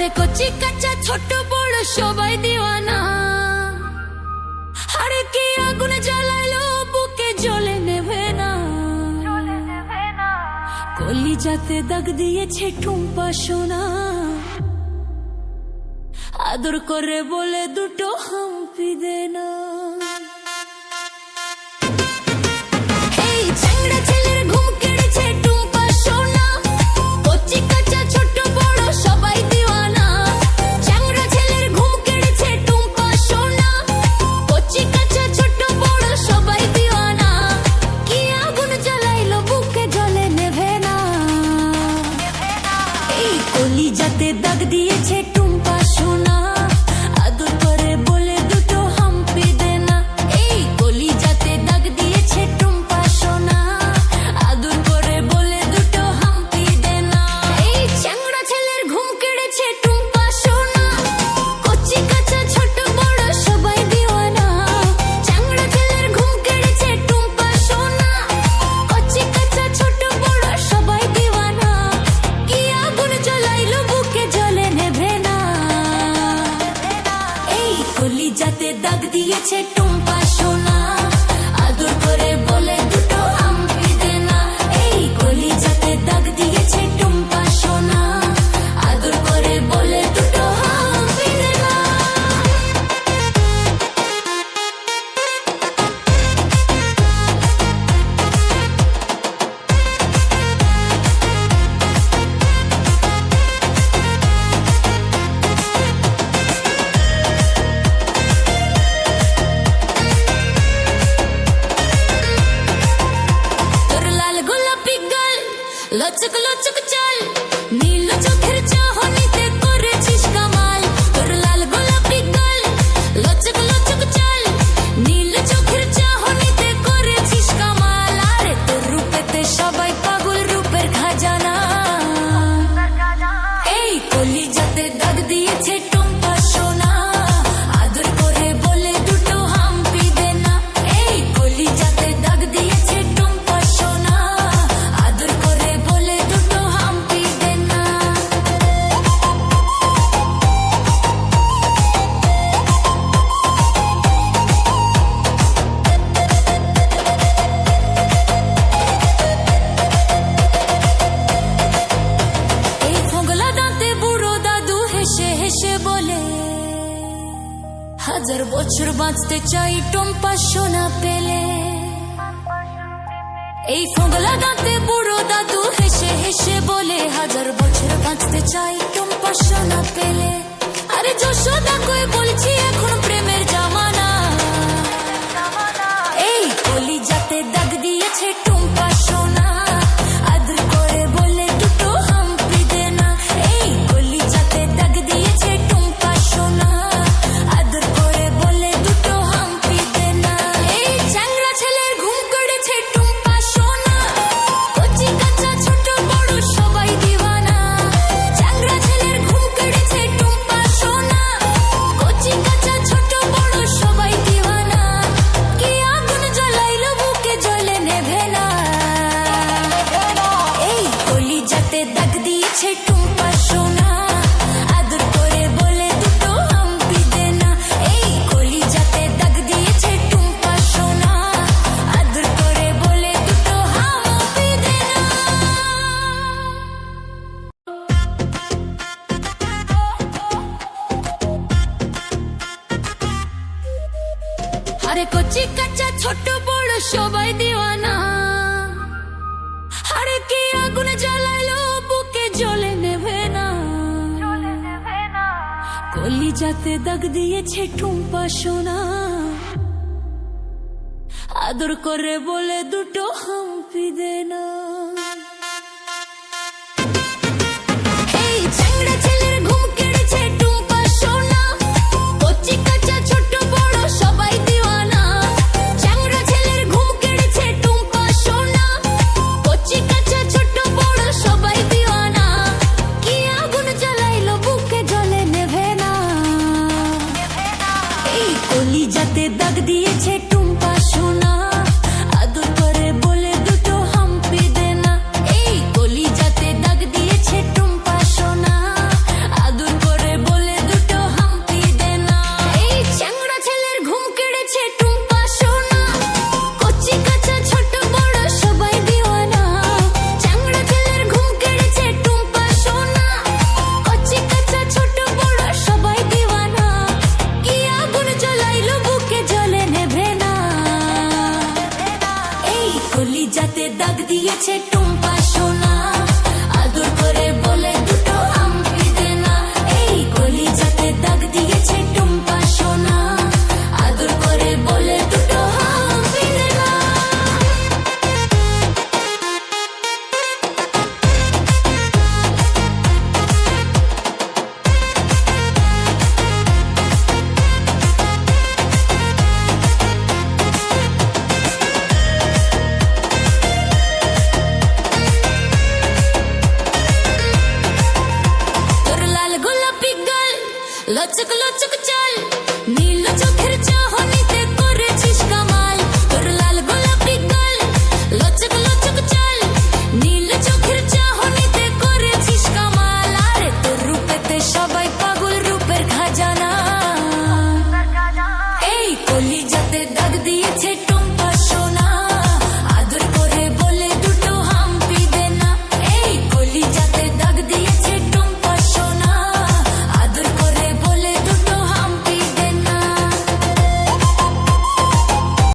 আরে কচি কাঁচা ছোট বড় সবাই দিওয়ানা। আরে কি আগুন জ্বালাইলো বুকে জ্বলে নেবে না। কলিজাতে দাগ দিয়েছে টুম্পা সোনা, আদর করে বলে দুটো হাম্পি দে না। কলিজাতে দাগ দিয়েছে টুম্পা সোনা, আদর করে বলে দুটো হাম্পি দে না। এই কলিজাতে দাগ দিয়েছে টুম্পা সোনা, আদর করে বলে দুটো হাম্পি দে না। এই চ্যাংড়া ছেলের ঘুম কেড়েছে টুম্পা সোনা, কচি কাঁচা ছোট বড় সবাই দিওয়ানা। চ্যাংড়া ছেলের ঘুম কেড়েছে টুম্পা সোনা, কচি কাঁচা ছোট বড় সবাই দিওয়ানা। কি আগুন জ্বলাইলো বুকে জ্বলে নেবে না। এই কলিজাতে দাগ দিয়েছে টুম্পা সোনা, আদর করে বলে দুটো হাম্পি দে না। এই কলিজাতে দাগ দিয়েছে টুম্পা সোনা, আদর করে বলে দুটো হাম্পি দে না। তোর লাল গোলাপি গাল লচক লচক চাল, নীল চোখের চাহনিতে করেছিস কামাল। তোর লাল গোলাপি গাল লচক লচক চাল, নীল চোখের চাহনিতে করেছিস কামাল। আরে তোর রূপেতে সবাই পাগল, রূপের খাজানা। এই কলিজাতে দাগ দিয়েছে টুম্পা সোনা, আদর করে বলে দুটো হাম্পি দে না। এই কলিজাতে দাগ দিয়েছে টুম্পা সোনা, আদর করে বলে দুটো হাম্পি দে না। এই ফোগলা দাঁতে বুড়ো দাদু হেসে হেসে বলে, হাজার বছর বাঁচতে চাই টুম্পা সোনা পেলে। এই ফোগলা দাঁতে বুড়ো দাদু হেসে হেসে বলে, হাজার বছর বাঁচতে চাই টুম্পা সোনা পেলে। আরে যশোদা কই বলছি এখন প্রেমের জামানা। এই কলিজাতে দাগ দিয়েছে টুম্পা সোনা, আদর করে বলে দুটো হাম্পি দে না। এই কলিজাতে দাগ দিয়েছে টুম্পা সোনা, আদর করে বলে দুটো হাম্পি দে না। এই চ্যাংড়া ছেলের ঘুম কেড়েছে টুম্পা সোনা, কচি কাঁচা ছোট বড় সবাই দিওয়ানা। চ্যাংড়া ছেলের ঘুম কেড়েছে টুম্পা সোনা, কচি কাঁচা ছোট বড় সবাই দিওয়ানা। কি আগুন জ্বলাইলো বুকে জ্বলে নেবে না। এই কলিজাতে দাগ দিয়েছে টুম্পা সোনা, আদর করে বলে দুটো হাম্পি দে না। এই কলিজাতে দাগ দিয়েছে টুম্পা সোনা, আদর করে বলে দুটো হাম্পি দে না। আরে কচি কাঁচা ছোট বড় সবাই দিওয়ানা। আরে কি আগুন জ্বালাইলো বুকে জ্বলে নেবে না। কলিজাতে দাগ দিয়েছে টুম্পা সোনা, আদর করে বলে দুটো হাম্পি দে না। এই চ্যাংড়া ছেলের ঘুম কেড়েছে টুম্পা সোনা, কচি কাঁচা ছোট বড় সবাই দিওয়ানা। চ্যাংড়া ছেলের ঘুম কেড়েছে টুম্পা সোনা, কচি কাঁচা ছোট বড় সবাই দিওয়ানা। কি আগুন জ্বালাইলো বুকে জ্বলে নেবে না। এই কলিজাতে দাগ দিয়েছে টুম্পা সোনা, আদর করে বলে দুটো হাম্পি দে না। এই কলিজাতে দাগ দিয়েছে টুম্পা সোনা, আদর কলিজাতে দাগ দিয়েছে টুম্পা সোনা, আদর করে বলে দুটো হাম্পি দে না। এই কলিজাতে দাগ দিয়েছে টুম্পা সোনা, আদর করে বলে দুটো হাম্পি দে না। তোর লাল গোলাপি গাল লচক লচক চাল